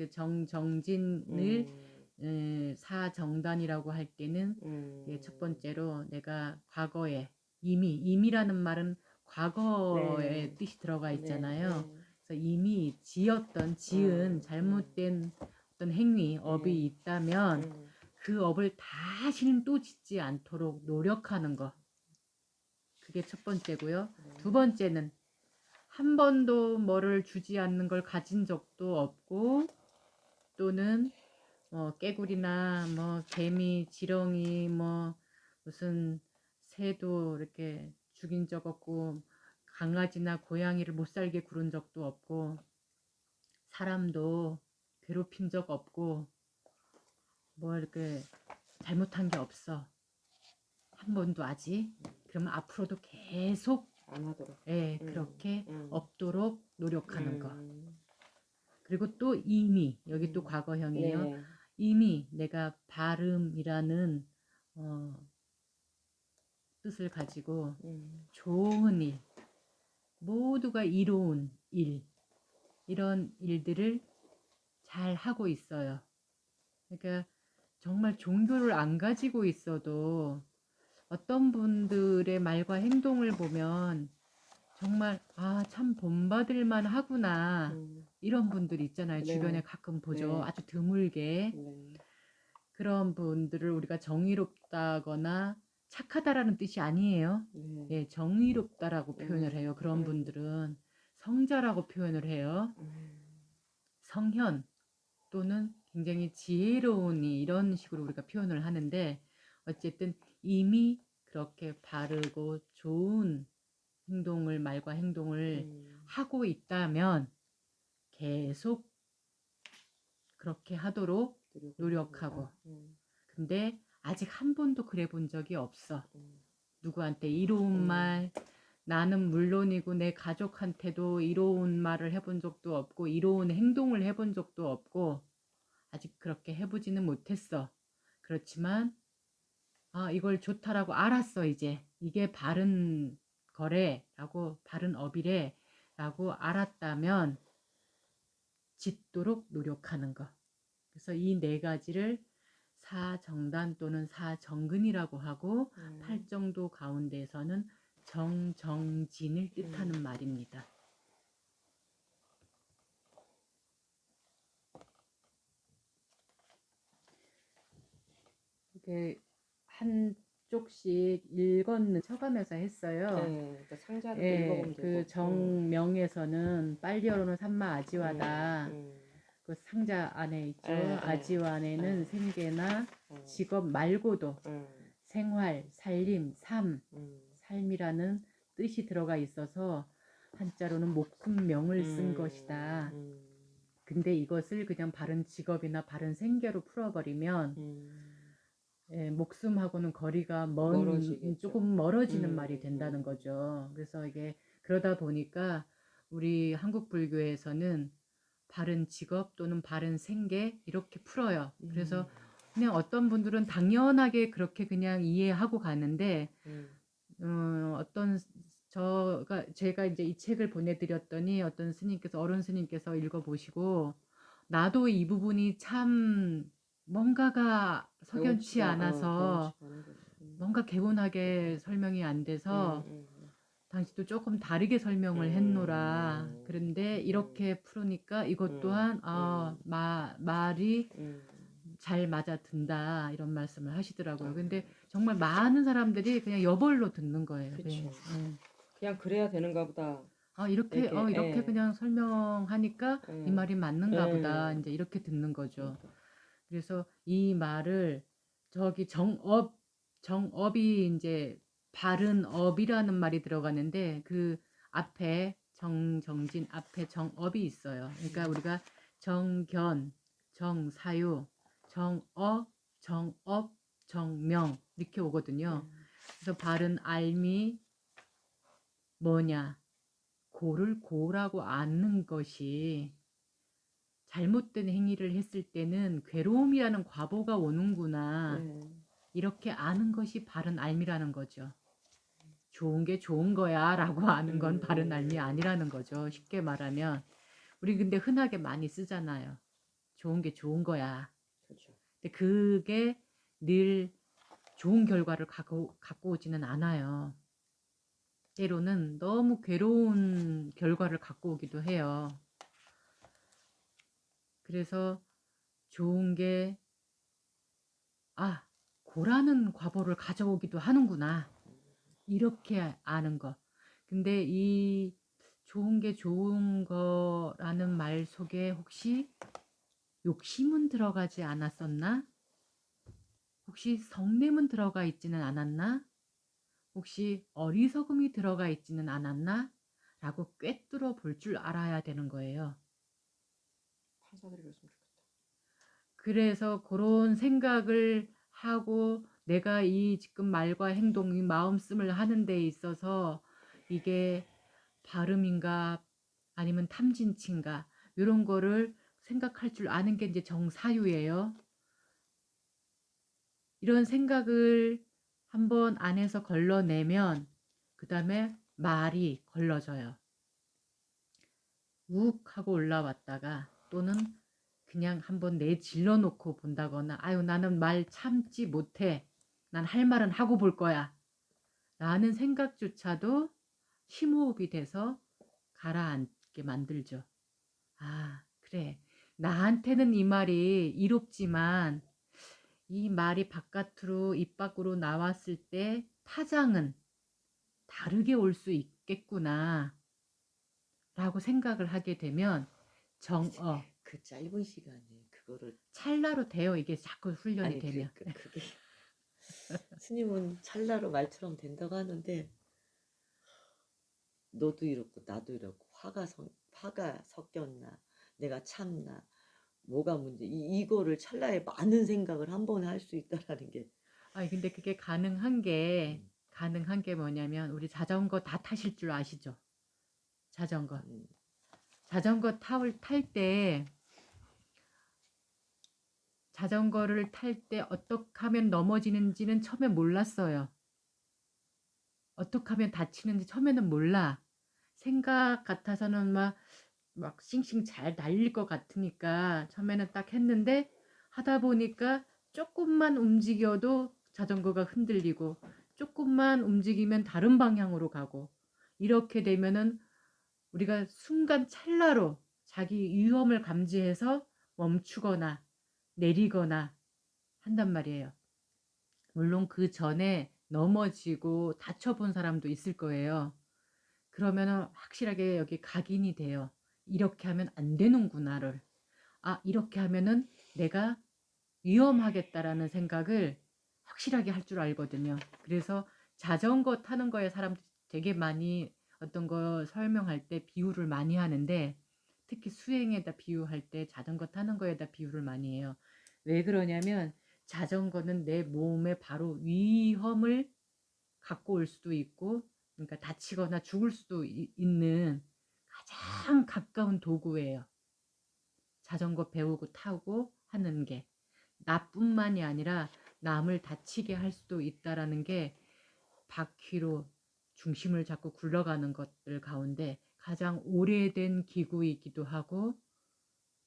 그 정진을 사정단이라고 할 때는 첫 번째로 내가 과거에 이미라는 말은 과거의 뜻이 들어가 있잖아요. 그래서 이미 지은 잘못된 어떤 행위, 업이 있다면 그 업을 다시는 또 짓지 않도록 노력하는 거. 그게 첫 번째고요. 두 번째는 한 번도 뭐를 주지 않는 걸 가진 적도 없고, 또는 깨구리나 뭐 개미, 지렁이, 뭐 무슨 새도 이렇게 죽인 적 없고, 강아지나 고양이를 못 살게 구른 적도 없고, 사람도 괴롭힌 적 없고, 뭐 이렇게 잘못한 게 없어. 한 번도 아직. 그러면 앞으로도 계속 안 하도록. 그렇게 없도록 노력하는 거. 그리고 또 이미, 여기 또 과거형이에요. 이미 내가 발음이라는 뜻을 가지고 좋은 일, 모두가 이로운 일, 이런 일들을 잘 하고 있어요. 그러니까 정말 종교를 안 가지고 있어도 어떤 분들의 말과 행동을 보면 정말 참 본받을만 하구나, 이런 분들이 있잖아요. 주변에 가끔 보죠. 아주 드물게. 그런 분들을 우리가 정의롭다거나 착하다라는 뜻이 아니에요. 정의롭다라고 표현을 해요. 그런 분들은 성자라고 표현을 해요. 성현 또는 굉장히 지혜로운 이, 이런 식으로 우리가 표현을 하는데, 어쨌든 이미 그렇게 바르고 좋은 행동을, 말과 행동을 하고 있다면 계속 그렇게 하도록 노력하고. 근데 아직 한 번도 그래 본 적이 없어. 누구한테 이로운 말, 나는 물론이고 내 가족한테도 이로운 말을 해본 적도 없고, 이로운 행동을 해본 적도 없고, 아직 그렇게 해보지는 못했어. 그렇지만 이걸 좋다라고 알았어. 이제 이게 바른 거래라고, 바른 업이래 라고 알았다면 짓도록 노력하는 거. 그래서 이 네 가지를 사정단 또는 사정근이라고 하고, 팔정도 가운데에서는 정정진을 뜻하는 말입니다. 이렇게 한쪽씩 쳐가면서 했어요. 그 상자를 읽어보면 그 되고. 정명에서는 빨리어로는 삼마 아지와다. 그 상자 안에 있죠. 아지와 안에는 생계나 직업 말고도 생활, 살림, 삶이라는 뜻이 들어가 있어서 한자로는 목숨명을 쓴 것이다. 근데 이것을 그냥 바른 직업이나 바른 생계로 풀어버리면 목숨하고는 거리가 조금 멀어지는 말이 된다는 거죠. 그래서 이게 그러다 보니까 우리 한국 불교에서는 바른 직업 또는 바른 생계 이렇게 풀어요. 그래서 그냥 어떤 분들은 당연하게 그렇게 그냥 이해하고 가는데, 제가 이제 이 책을 보내드렸더니 어떤 어른 스님께서 읽어보시고, 나도 이 부분이 참 뭔가가 석연치 않아서, 뭔가 개운하게 설명이 안 돼서 당신도 조금 다르게 설명을 했노라. 그런데 이렇게 풀으니까 이것 또한 말이 잘 맞아 든다, 이런 말씀을 하시더라고요. 근데 정말 많은 사람들이 그냥 여벌로 듣는 거예요. 그냥 그래야 되는가 보다. 이렇게 그냥 설명하니까 이 말이 맞는가 보다, 이제 이렇게 듣는 거죠. 그래서 이 말을 저기 정업이 이제 바른 업이라는 말이 들어가는데, 그 앞에 정진 앞에 정업이 있어요. 그러니까 우리가 정견, 정사유, 정업, 정명 이렇게 오거든요. 그래서 바른 알미 뭐냐, 고라고 아는 것이, 잘못된 행위를 했을 때는 괴로움이라는 과보가 오는구나, 이렇게 아는 것이 바른 알미라는 거죠. 좋은 게 좋은 거야 라고 아는 건 바른 알미 아니라는 거죠. 쉽게 말하면. 우리 근데 흔하게 많이 쓰잖아요. 좋은 게 좋은 거야. 그렇죠. 근데 그게 늘 좋은 결과를 갖고 오지는 않아요. 때로는 너무 괴로운 결과를 갖고 오기도 해요. 그래서 좋은 게, 아, 고라는 과보를 가져오기도 하는구나. 이렇게 아는 거. 근데 이 좋은 게 좋은 거라는 말 속에 혹시 욕심은 들어가지 않았었나? 혹시 성냄은 들어가 있지는 않았나? 혹시 어리석음이 들어가 있지는 않았나? 라고 꿰뚫어 볼 줄 알아야 되는 거예요. 판사들이 그랬으면 좋겠다. 그래서 그런 생각을 하고 내가 이 지금 말과 행동, 이 마음씀을 하는 데 있어서 이게 발음인가 아니면 탐진치인가 이런 거를 생각할 줄 아는 게 이제 정사유예요. 이런 생각을 한번 안에서 걸러내면 그 다음에 말이 걸러져요. 욱 하고 올라왔다가 또는 그냥 한번 내질러 놓고 본다거나 아유 나는 말 참지 못해. 난 할 말은 하고 볼 거야. 라는 생각조차도 심호흡이 돼서 가라앉게 만들죠. 아 그래. 나한테는 이 말이 이롭지만 이 말이 바깥으로 입 밖으로 나왔을 때 타장은 다르게 올 수 있겠구나 라고 생각을 하게 되면 그 짧은 시간에 그거를 찰나로 돼요. 이게 자꾸 훈련이 아니 되면. 그게 스님은 찰나로 말처럼 된다고 하는데 너도 이렇고 나도 이렇고 화가 섞였나 내가 참나 뭐가 문제 이거를 찰나에 많은 생각을 한 번에 할 수 있다라는 게 아니 근데 그게 가능한 게 뭐냐면 우리 자전거 다 타실 줄 아시죠? 자전거. 자전거 탈 때 자전거를 탈 때 어떻게 하면 넘어지는지는 처음에 몰랐어요. 어떻게 하면 다치는지 처음에는 몰라. 생각 같아서는 막 싱싱 잘 날릴 것 같으니까 처음에는 딱 했는데 하다 보니까 조금만 움직여도 자전거가 흔들리고 조금만 움직이면 다른 방향으로 가고 이렇게 되면은 우리가 순간 찰나로 자기 위험을 감지해서 멈추거나 내리거나 한단 말이에요. 물론 그 전에 넘어지고 다쳐본 사람도 있을 거예요. 그러면은 확실하게 여기 각인이 돼요. 이렇게 하면 안 되는구나를. 아, 이렇게 하면은 내가 위험하겠다라는 생각을 확실하게 할 줄 알거든요. 그래서 자전거 타는 거에 사람들이 되게 많이 어떤 거 설명할 때 비유를 많이 하는데 특히 수행에다 비유할 때 자전거 타는 거에다 비유를 많이 해요. 왜 그러냐면 자전거는 내 몸에 바로 위험을 갖고 올 수도 있고 그러니까 다치거나 죽을 수도 있는 가장 가까운 도구예요. 자전거 배우고 타고 하는 게 나뿐만이 아니라 남을 다치게 할 수도 있다라는 게 바퀴로 중심을 잡고 굴러가는 것들 가운데 가장 오래된 기구이기도 하고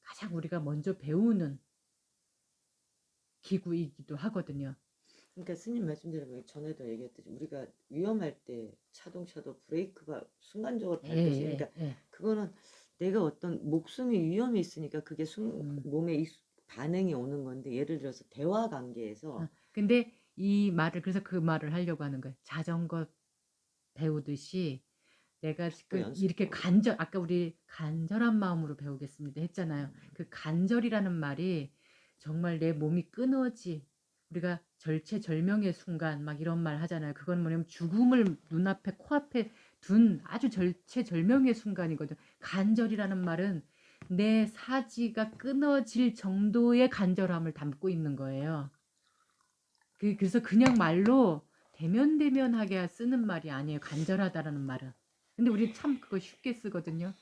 가장 우리가 먼저 배우는 기구이기도 하거든요. 그러니까 스님 말씀대로 전에도 얘기했듯이 우리가 위험할 때 차도 브레이크가 순간적으로 밟듯이 그러니까 그거는 내가 어떤 목숨이 위험이 있으니까 그게 몸에 반응이 오는 건데 예를 들어서 대화 관계에서 근데 이 말을 그래서 그 말을 하려고 하는 거예요. 자전거 배우듯이 내가 지금 이렇게 아까 우리 간절한 마음으로 배우겠습니다 했잖아요. 그 간절이라는 말이 정말 내 몸이 우리가 절체절명의 순간 막 이런 말 하잖아요. 그건 뭐냐면 죽음을 눈앞에 코앞에 둔 아주 절체절명의 순간이거든. 간절이라는 말은 내 사지가 끊어질 정도의 간절함을 담고 있는 거예요. 그래서 그냥 말로 대면대면하게 쓰는 말이 아니에요. 간절하다라는 말은. 근데 우리 참 그거 쉽게 쓰거든요.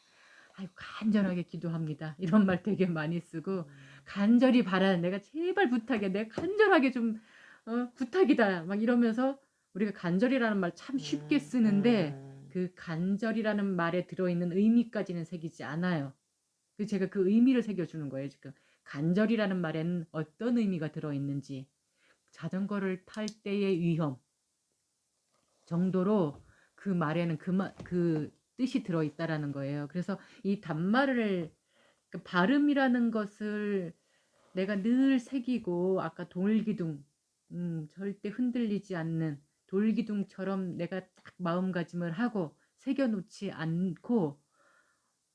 아유 간절하게 기도합니다. 이런 말 되게 많이 쓰고 간절히 바라는 내가 제발 부탁해. 내가 간절하게 좀 부탁이다. 막 이러면서 우리가 간절이라는 말 참 쉽게 쓰는데 그 간절이라는 말에 들어있는 의미까지는 새기지 않아요. 제가 그 의미를 새겨주는 거예요. 지금 간절이라는 말에는 어떤 의미가 들어있는지, 자전거를 탈 때의 위험 정도로 그 말에는 그 뜻이 들어있다라는 거예요. 그래서 이 단말을, 그 발음이라는 것을 내가 늘 새기고, 아까 돌기둥, 절대 흔들리지 않는 돌기둥처럼 내가 딱 마음가짐을 하고 새겨놓지 않고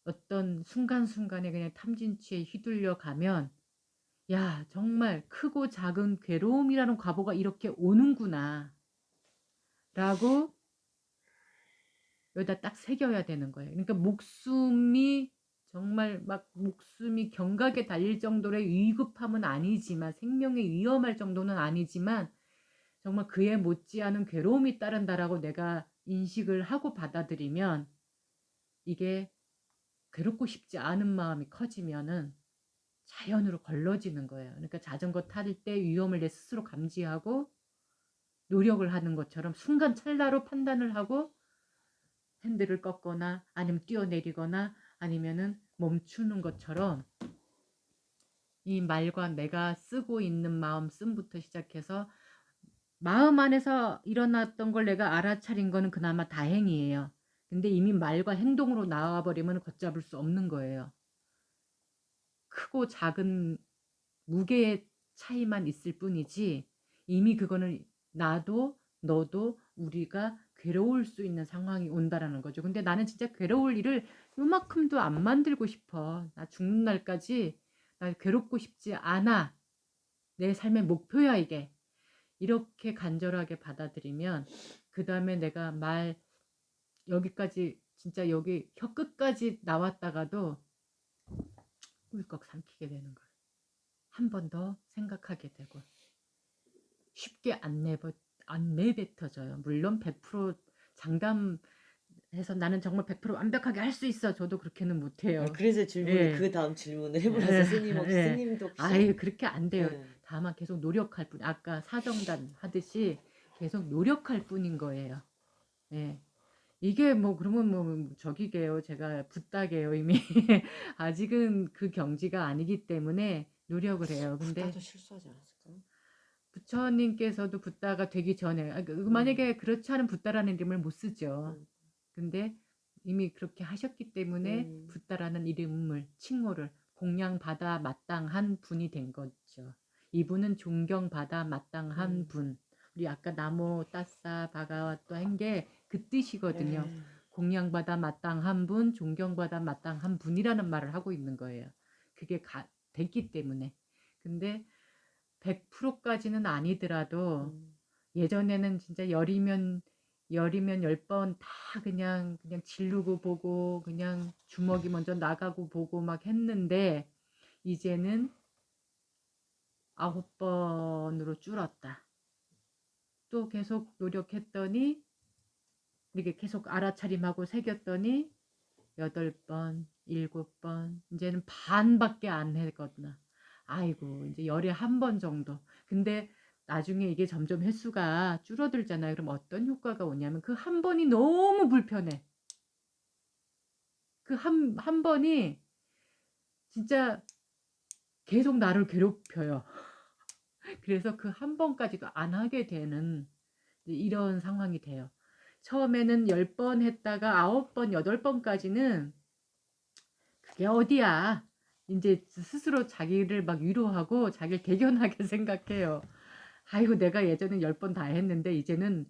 어떤 순간순간에 그냥 탐진치에 휘둘려 가면, 야, 정말 크고 작은 괴로움이라는 과보가 이렇게 오는구나 라고 여기다 딱 새겨야 되는 거예요. 그러니까 목숨이 정말 막 목숨이 경각에 달릴 정도의 위급함은 아니지만, 생명에 위험할 정도는 아니지만 정말 그에 못지않은 괴로움이 따른다라고 내가 인식을 하고 받아들이면, 이게 괴롭고 싶지 않은 마음이 커지면은 자연으로 걸러지는 거예요. 그러니까 자전거 탈 때 위험을 내 스스로 감지하고 노력을 하는 것처럼 순간 찰나로 판단을 하고 핸들을 꺾거나 아니면 뛰어내리거나 아니면은 멈추는 것처럼, 이 말과 내가 쓰고 있는 마음 씀부터 시작해서 마음 안에서 일어났던 걸 내가 알아차린 거는 그나마 다행이에요. 근데 이미 말과 행동으로 나와버리면 걷잡을 수 없는 거예요. 크고 작은 무게의 차이만 있을 뿐이지 이미 그거는 나도 너도 우리가 괴로울 수 있는 상황이 온다라는 거죠. 근데 나는 진짜 괴로울 일을 요만큼도 안 만들고 싶어. 나 죽는 날까지 나 괴롭고 싶지 않아. 내 삶의 목표야 이게. 이렇게 간절하게 받아들이면 그 다음에 내가 말 여기까지 진짜 여기 혀 끝까지 나왔다가도 꿀꺽 삼키게 되는 거예요. 한 번 더 생각하게 되고 쉽게 안 내뱉어져요. 물론 100% 장담해서 나는 정말 100% 완벽하게 할 수 있어. 저도 그렇게는 못해요. 그래서 질문을 예. 그 다음 질문을 해보라서 스님도 혹시 아유 그렇게 안 돼요. 예. 다만 계속 노력할 뿐. 아까 사정단 하듯이 계속 노력할 뿐인 거예요. 예. 이게 뭐 그러면 뭐 저기게요. 제가 붓다게요 이미. 아직은 그 경지가 아니기 때문에 노력을 해요. 근데 부다도 실수하지 않았을까요? 부처님께서도 붓다가 되기 전에 만약에 그렇지 않은 붓다라는 이름을 못 쓰죠. 근데 이미 그렇게 하셨기 때문에 붓다라는 이름을, 칭호를 공양받아 마땅한 분이 된 거죠. 이분은 존경받아 마땅한 분. 우리 아까 나모 따싸 바가와또 한 게 그 뜻이거든요. 네. 공양받아 마땅한 분, 존경받아 마땅한 분이라는 말을 하고 있는 거예요. 그게 됐기 때문에. 근데 100%까지는 아니더라도 예전에는 진짜 열이면 10번 다 그냥 지르고 보고 그냥 주먹이 먼저 나가고 보고 막 했는데 이제는 9번으로 줄었다. 또 계속 노력했더니 이렇게 계속 알아차림하고 새겼더니 8번, 7번, 이제는 반밖에 안 했거든. 아이고 이제 열에 한 번 정도. 근데 나중에 이게 점점 횟수가 줄어들잖아요. 그럼 어떤 효과가 오냐면 그 한 번이 너무 불편해. 그 한 번이 진짜 계속 나를 괴롭혀요. 그래서 그 한 번까지도 안 하게 되는 이런 상황이 돼요. 처음에는 10번 했다가 9번, 8번까지는 그게 어디야. 이제 스스로 자기를 막 위로하고 자기를 대견하게 생각해요. 아이고 내가 예전엔 10번 다 했는데 이제는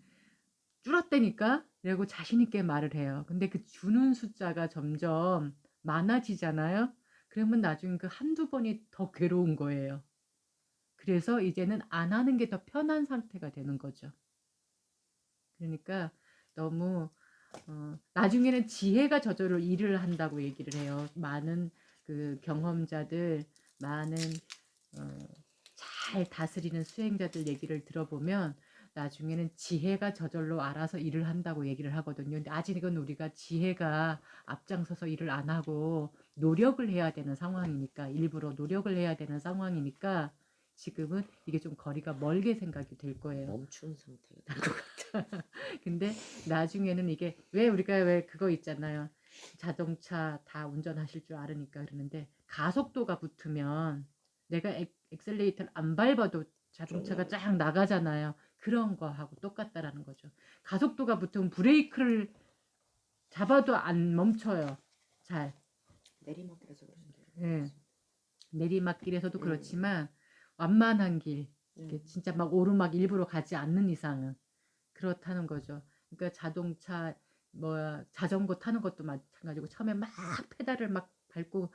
줄었다니까? 라고 자신있게 말을 해요. 근데 그 주는 숫자가 점점 많아지잖아요. 그러면 나중에 그 한두 번이 더 괴로운 거예요. 그래서 이제는 안 하는 게 더 편한 상태가 되는 거죠. 그러니까 너무 나중에는 지혜가 저절로 일을 한다고 얘기를 해요. 많은 그 경험자들, 많은 잘 다스리는 수행자들 얘기를 들어보면 나중에는 지혜가 저절로 알아서 일을 한다고 얘기를 하거든요. 근데 아직은 우리가 지혜가 앞장서서 일을 안 하고 노력을 해야 되는 상황이니까, 일부러 노력을 해야 되는 상황이니까 지금은 이게 좀 거리가 멀게 생각이 될 거예요. 멈춘 상태가 될 것 같아. 근데 나중에는 이게 우리가 그거 있잖아요. 자동차 다 운전하실 줄 알으니까 그러는데 가속도가 붙으면 내가 엑셀레이터를 안 밟아도 자동차가 쫙 나가잖아요. 그런 거하고 똑같다라는 거죠. 가속도가 붙으면 브레이크를 잡아도 안 멈춰요. 잘. 내리막길에서 그러신대요. 예. 내리막길에서도 음. 그렇지만 완만한 길, 이렇게 음. 진짜 막 오르막 일부러 가지 않는 이상은 그렇다는 거죠. 그러니까 자동차 자전거 타는 것도 마찬가지고 처음에 막 페달을 막 밟고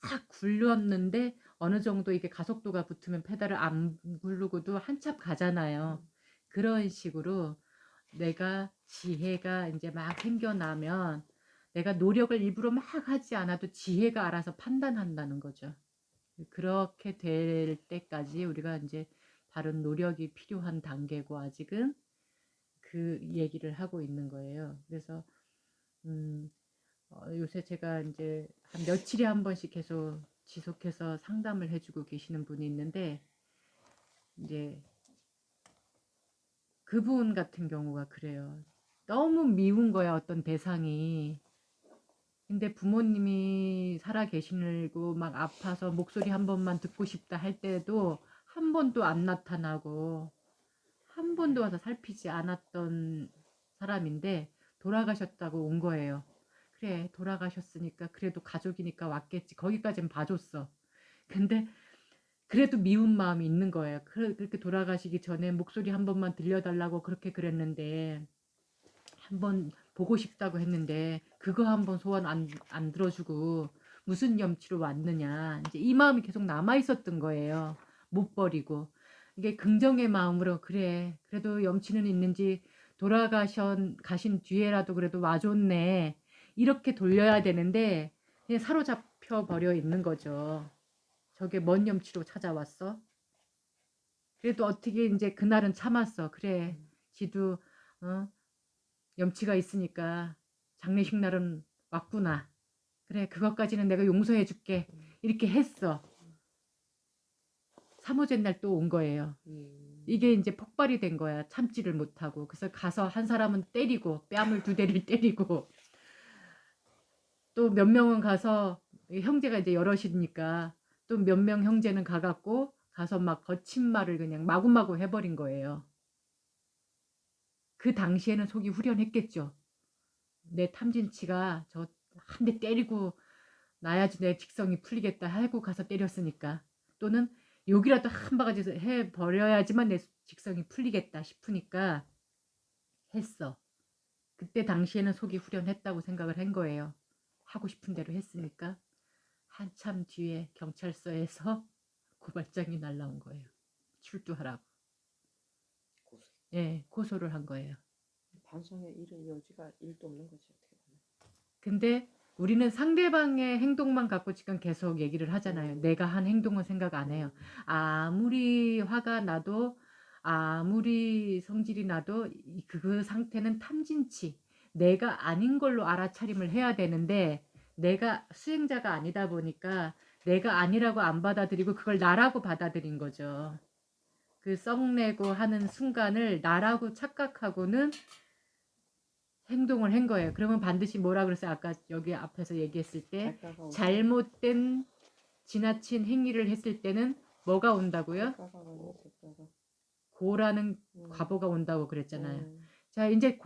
막 굴렸는데 어느 정도 이게 가속도가 붙으면 페달을 안 굴르고도 한참 가잖아요. 그런 식으로 내가 지혜가 이제 막 생겨나면 내가 노력을 일부러 막 하지 않아도 지혜가 알아서 판단한다는 거죠. 그렇게 될 때까지 우리가 이제 바른 노력이 필요한 단계고 아직은 그 얘기를 하고 있는 거예요. 그래서 요새 제가 이제 한 며칠에 한 번씩 계속 지속해서 상담을 해주고 계시는 분이 있는데 이제 그분 같은 경우가 그래요. 너무 미운 거야 어떤 대상이. 근데 부모님이 살아 계시고 막 아파서 목소리 한 번만 듣고 싶다 할 때도 한 번도 안 나타나고 한 번도 와서 살피지 않았던 사람인데 돌아가셨다고 온 거예요. 그래 돌아가셨으니까 그래도 가족이니까 왔겠지. 거기까지는 봐줬어. 근데 그래도 미운 마음이 있는 거예요. 그렇게 돌아가시기 전에 목소리 한 번만 들려달라고 그렇게 그랬는데 한번 보고 싶다고 했는데 그거 한번 소원 안 들어주고 무슨 염치로 왔느냐. 이제 이 마음이 계속 남아 있었던 거예요. 못 버리고. 이게 긍정의 마음으로 그래 그래도 염치는 있는지 가신 뒤에라도 그래도 와줬네. 이렇게 돌려야 되는데 그냥 사로잡혀 버려 있는 거죠. 저게 뭔 염치로 찾아왔어? 그래도 어떻게 이제 그날은 참았어. 그래 지도 염치가 있으니까 장례식 날은 왔구나. 그래 그것까지는 내가 용서해 줄게. 이렇게 했어. 3호째 날 또 온 거예요. 이게 이제 폭발이 된 거야. 참지를 못하고. 그래서 가서 한 사람은 때리고 뺨을 2대를 때리고 또 몇 명은 가서 형제가 이제 여럿이니까 또 몇 명 형제는 가갖고 가서 막 거친 말을 그냥 마구마구 해버린 거예요. 그 당시에는 속이 후련했겠죠. 내 탐진치가 저 한 대 때리고 나야지 내 직성이 풀리겠다 하고 가서 때렸으니까. 또는 욕이라도 한 바가지 해버려야지만 내 직성이 풀리겠다 싶으니까 했어. 그때 당시에는 속이 후련했다고 생각을 한 거예요. 하고 싶은 대로 했으니까. 한참 뒤에 경찰서에서 고발장이 날라온 거예요. 출두하라고. 고소. 예, 고소를 한 거예요. 반성의 여지가 1도 없는 거지 어떻게 보면. 근데 우리는 상대방의 행동만 갖고 지금 계속 얘기를 하잖아요. 내가 한 행동은 생각 안 해요. 아무리 화가 나도 아무리 성질이 나도 그 상태는 탐진치. 내가 아닌 걸로 알아차림을 해야 되는데 내가 수행자가 아니다 보니까 내가 아니라고 안 받아들이고 그걸 나라고 받아들인 거죠. 그 썩내고 하는 순간을 나라고 착각하고는 행동을 한 거예요. 그러면 반드시 뭐라 그랬어요? 아까 여기 앞에서 얘기했을 때 대가가 오죠. 잘못된 지나친 행위를 했을 때는 뭐가 온다고요? 대가가 오죠, 대가가. 고라는 과보가 온다고 그랬잖아요. 음. 자 이제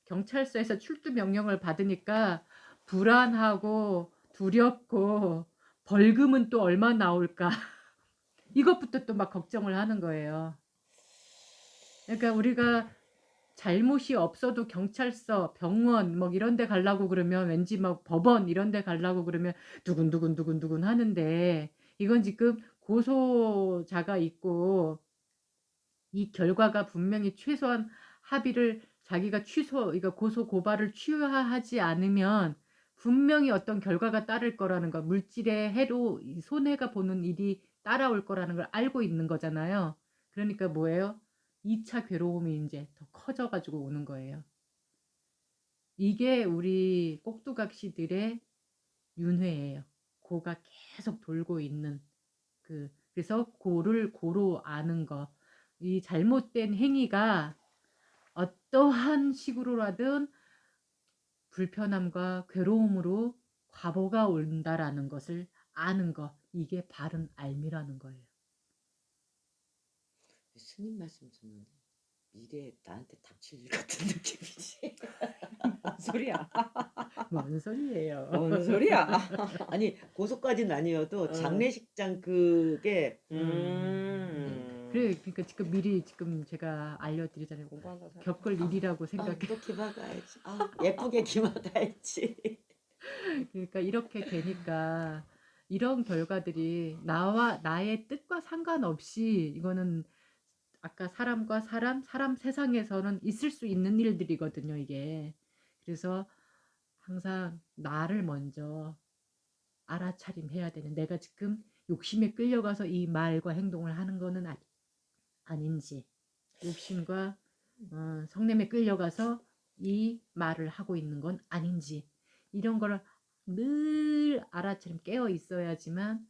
경찰서에서 출두 명령을 받으니까 불안하고 두렵고 벌금은 또 얼마 나올까 이것부터 또 막 걱정을 하는 거예요. 그러니까 우리가 잘못이 없어도 경찰서, 병원 뭐 이런 데 가려고 그러면 왠지 막 법원 이런 데 가려고 그러면 두근두근 하는데 이건 지금 고소자가 있고 이 결과가 분명히 최소한 합의를 자기가 이거 고소 고발을 취하하지 않으면 분명히 어떤 결과가 따를 거라는 거, 물질의 해로 손해가 보는 일이 따라올 거라는 걸 알고 있는 거잖아요. 그러니까 뭐예요? 2차 괴로움이 이제 더 커져가지고 오는 거예요. 이게 우리 꼭두각시들의 윤회예요. 고가 계속 돌고 있는 그래서 고로 아는 거. 이 잘못된 행위가 어떠한 식으로라든 불편함과 괴로움으로 과보가 온다라는 것을 아는 거. 이게 바른 알미라는 거예요. 스님 말씀 듣는 미래에 나한테 닥칠 일 같은 느낌이지. 뭔 소리야? 뭔 소리예요? 뭔 소리야? 아니 고소까지는 아니어도 어. 장례식장 그게 그러니까 지금 미리 지금 제가 알려드리잖아요. 공부한다 생각. 겪을 일이라고 생각해. 또 기막아야지. 예쁘게 기막아야지. 그러니까 이렇게 되니까 이런 결과들이 나와 나의 뜻과 상관없이 이거는 아까 사람과 사람 세상에서는 있을 수 있는 일들이거든요, 이게. 그래서 항상 나를 먼저 알아차림해야 되는, 내가 지금 욕심에 끌려가서 이 말과 행동을 하는 거는 아닌지, 욕심과 성냄에 끌려가서 이 말을 하고 있는 건 아닌지, 이런 거를 늘 알아차림 깨어 있어야지만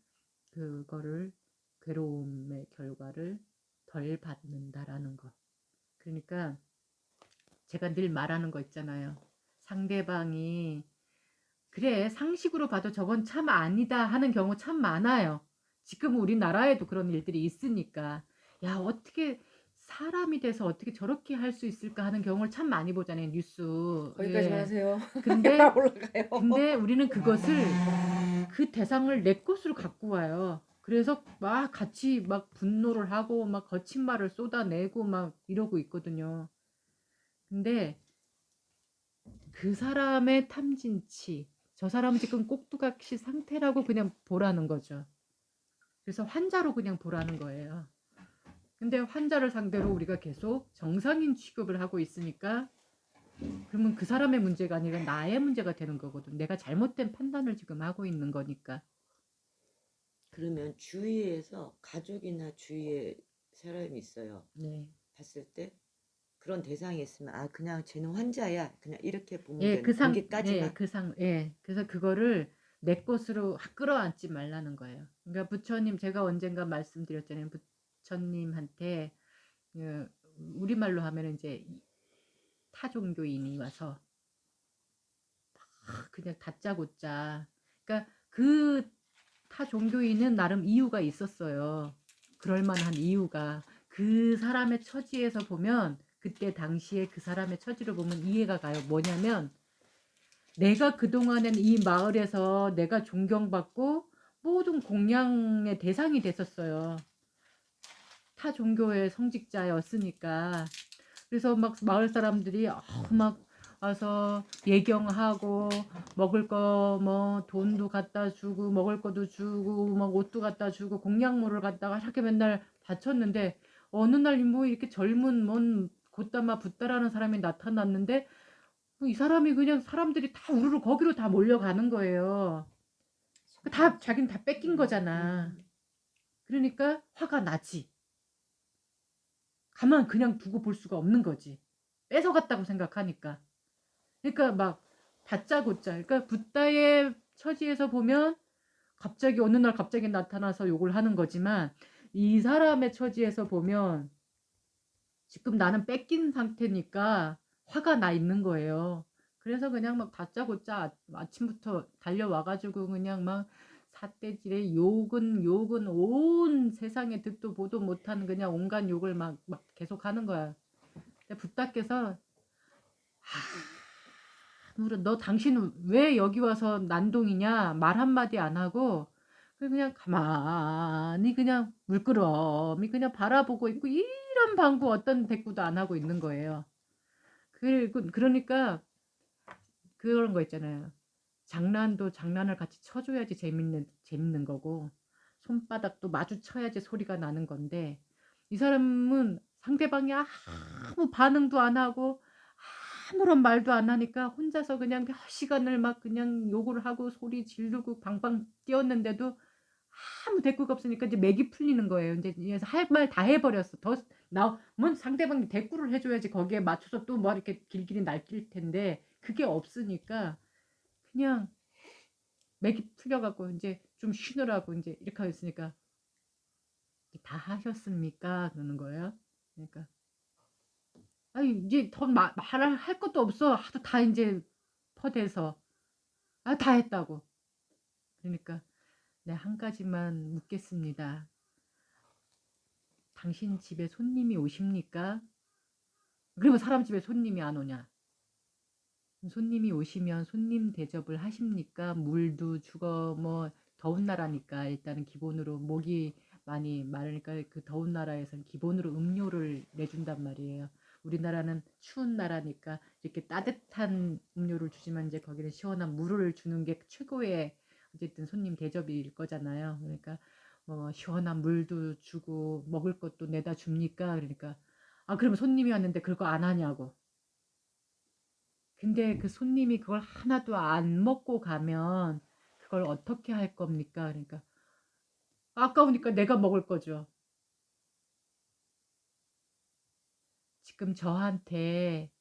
그거를 괴로움의 결과를 덜 받는다라는 거. 그러니까 제가 늘 말하는 거 있잖아요. 상대방이 그래 상식으로 봐도 저건 참 아니다 하는 경우 참 많아요. 지금 우리나라에도 그런 일들이 있으니까 야 어떻게 사람이 돼서 어떻게 저렇게 할 수 있을까 하는 경우를 참 많이 보잖아요, 뉴스. 거기까지만 예. 하세요. 근데 올라가요. 근데 우리는 그것을 그 대상을 내 것으로 갖고 와요. 그래서 막 같이 막 분노를 하고 막 거친 말을 쏟아내고 막 이러고 있거든요. 근데 그 사람의 탐진치, 저 사람 지금 꼭두각시 상태라고 그냥 보라는 거죠. 그래서 환자로 그냥 보라는 거예요. 근데 환자를 상대로 우리가 계속 정상인 취급을 하고 있으니까 그러면 그 사람의 문제가 아니라 나의 문제가 되는 거거든. 내가 잘못된 판단을 지금 하고 있는 거니까. 그러면 주위에서 가족이나 주위에 사람이 있어요. 네. 봤을 때 그런 대상이 있으면 그냥 쟤는 환자야. 그냥 이렇게 보면 예, 되는 거기까지만. 그래서 그거를 내 것으로 끌어안지 말라는 거예요. 그러니까 부처님, 제가 언젠가 말씀드렸잖아요. 부처님한테 우리말로 하면 이제 타 종교인이 와서 그냥 다짜고짜. 그러니까 그 타 종교인은 나름 이유가 있었어요. 그럴 만한 이유가. 그 사람의 처지에서 보면, 그때 당시에 그 사람의 처지를 보면 이해가 가요. 뭐냐면 내가 그동안엔 이 마을에서 내가 존경받고 모든 공양의 대상이 됐었어요. 타 종교의 성직자였으니까. 그래서 막 마을 사람들이 막 와서 예경하고 먹을 거 뭐 돈도 갖다 주고 먹을 것도 주고 막 옷도 갖다 주고 공양물을 갖다가 이렇게 맨날 바쳤는데 어느 날 뭐 이렇게 젊은 뭔 곧다마 붓다라는 사람이 나타났는데 이 사람이 그냥 사람들이 다 우르르 거기로 다 몰려가는 거예요. 다 자기는 다 뺏긴 거잖아. 그러니까 화가 나지. 가만 그냥 두고 볼 수가 없는 거지. 뺏어갔다고 생각하니까. 그러니까 막 다짜고짜. 그러니까 붓다의 처지에서 보면 갑자기 어느 날 갑자기 나타나서 욕을 하는 거지만 이 사람의 처지에서 보면 지금 나는 뺏긴 상태니까 화가 나 있는 거예요. 그래서 그냥 막 다짜고짜 아침부터 달려와가지고 그냥 막 삿대질에 욕은 온 세상에 듣도 보도 못하는 그냥 온갖 욕을 막 계속 하는 거야. 근데 붓다께서 너 당신은 왜 여기 와서 난동이냐 말 한마디 안 하고 그냥 가만히 그냥 물끄러미 그냥 바라보고 있고 이런 방구 어떤 대꾸도 안 하고 있는 거예요. 그러니까 그런 거 있잖아요. 장난도 장난을 같이 쳐줘야지 재밌는 거고 손바닥도 마주쳐야지 소리가 나는 건데 이 사람은 상대방이 아무 반응도 안 하고 아무런 말도 안 하니까 혼자서 그냥 몇 시간을 막 그냥 욕을 하고 소리 지르고 방방 뛰었는데도 아무 대꾸가 없으니까 이제 맥이 풀리는 거예요. 이제 할 말 다 해버렸어. 뭔 상대방이 대꾸를 해줘야지 거기에 맞춰서 또 뭐 이렇게 길길이 날뛸 텐데 그게 없으니까 그냥 맥이 풀려갖고 이제 좀 쉬느라고 이제 이렇게 하고 있으니까 다 하셨습니까? 그러는 거예요. 그러니까 아니 이제 더 말을 할 것도 없어. 하도 다 이제 퍼대서 다 했다고. 그러니까 네, 한 가지만 묻겠습니다. 당신 집에 손님이 오십니까? 그러면 사람 집에 손님이 안 오냐? 손님이 오시면 손님 대접을 하십니까? 물도 주고 뭐 더운 나라니까 일단은 기본으로 목이 많이 마르니까 그 더운 나라에서는 기본으로 음료를 내준단 말이에요. 우리나라는 추운 나라니까 이렇게 따뜻한 음료를 주지만 이제 거기는 시원한 물을 주는 게 최고의 어쨌든 손님 대접일 거잖아요. 그러니까 뭐 시원한 물도 주고 먹을 것도 내다 줍니까? 그러니까 아 그러면 손님이 왔는데 그거 안 하냐고. 근데 그 손님이 그걸 하나도 안 먹고 가면 그걸 어떻게 할 겁니까? 그러니까 아까우니까 내가 먹을 거죠. 지금 저한테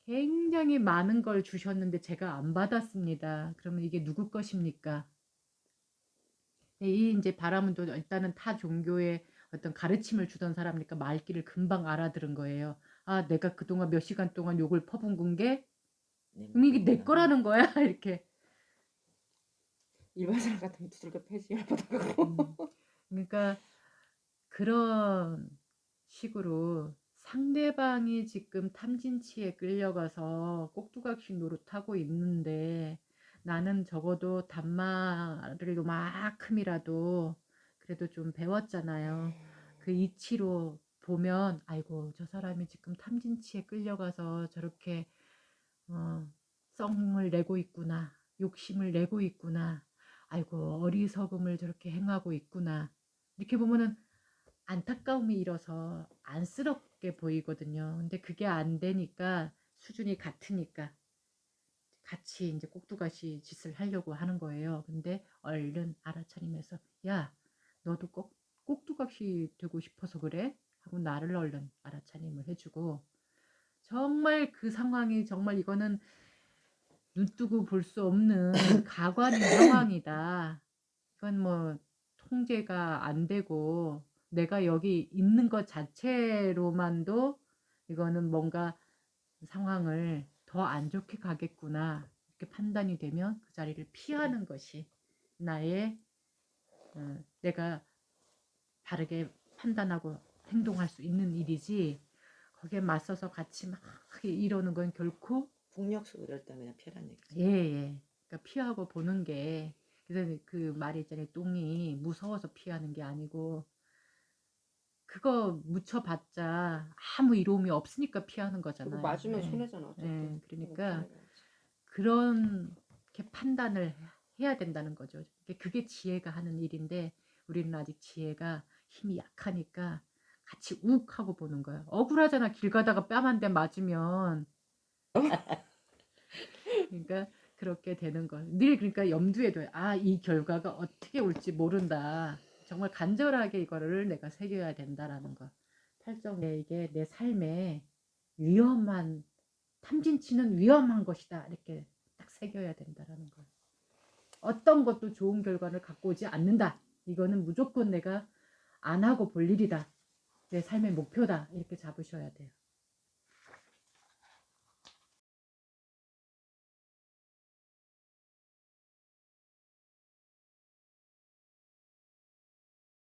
굉장히 많은 걸 주셨는데 제가 안 받았습니다. 그러면 이게 누구 것입니까? 이 이제 바람은 또 일단은 타 종교의 어떤 가르침을 주던 사람이니까 말귀를 금방 알아들은 거예요. 아, 내가 그동안 몇 시간 동안 욕을 퍼붓은 게 이게 내 거라는 거야. 이렇게. 일반 사람 같으면 두들겨 패지 열받아가고. 그러니까 그런 식으로 상대방이 지금 탐진치에 끌려가서 꼭두각시 노릇하고 있는데 나는 적어도 단말을 요만큼이라도 그래도 좀 배웠잖아요. 그 이치로 보면 아이고 저 사람이 지금 탐진치에 끌려가서 저렇게 썽을 내고 있구나. 욕심을 내고 있구나. 아이고 어리석음을 저렇게 행하고 있구나. 이렇게 보면은 안타까움이 일어서 안쓰럽게 보이거든요. 근데 그게 안 되니까 수준이 같으니까 같이 이제 꼭두가시 짓을 하려고 하는 거예요. 근데 얼른 알아차리면서 야 너도 꼭 꼭두각시 되고 싶어서 그래? 하고 나를 얼른 알아차림을 해주고 정말 그 상황이 정말 이거는 눈뜨고 볼 수 없는 가관인 상황이다. 이건 뭐 통제가 안 되고 내가 여기 있는 것 자체로만도 이거는 뭔가 상황을 더 안 좋게 가겠구나 이렇게 판단이 되면 그 자리를 피하는 것이 나의 내가 바르게 판단하고 행동할 수 있는 일이지 거기에 맞서서 같이 막 이러는 건 결코 폭력수고 이럴 때 그냥 피하라는 얘기죠. 예. 그러니까 피하고 보는 게 그래서 그 말이 있잖아요. 똥이 무서워서 피하는 게 아니고 그거 묻혀봤자 아무 이로움이 없으니까 피하는 그리고 거잖아요. 맞으면 예. 손해잖아 어쨌든. 그러니까 그렇게 판단을 해야 된다는 거죠. 그게 지혜가 하는 일인데 우리는 아직 지혜가 힘이 약하니까 같이 욱 하고 보는 거예요. 억울하잖아. 길 가다가 뺨 한 대 맞으면. 그러니까 그렇게 되는 거. 늘 그러니까 염두에 둬요. 아, 이 결과가 어떻게 올지 모른다. 정말 간절하게 이거를 내가 새겨야 된다라는 거. 팔정에 이게 내 삶에 위험한 탐진치는 위험한 것이다. 이렇게 딱 새겨야 된다라는 거. 어떤 것도 좋은 결과를 갖고 오지 않는다. 이거는 무조건 내가 안 하고 볼 일이다. 내 삶의 목표다. 이렇게 잡으셔야 돼요.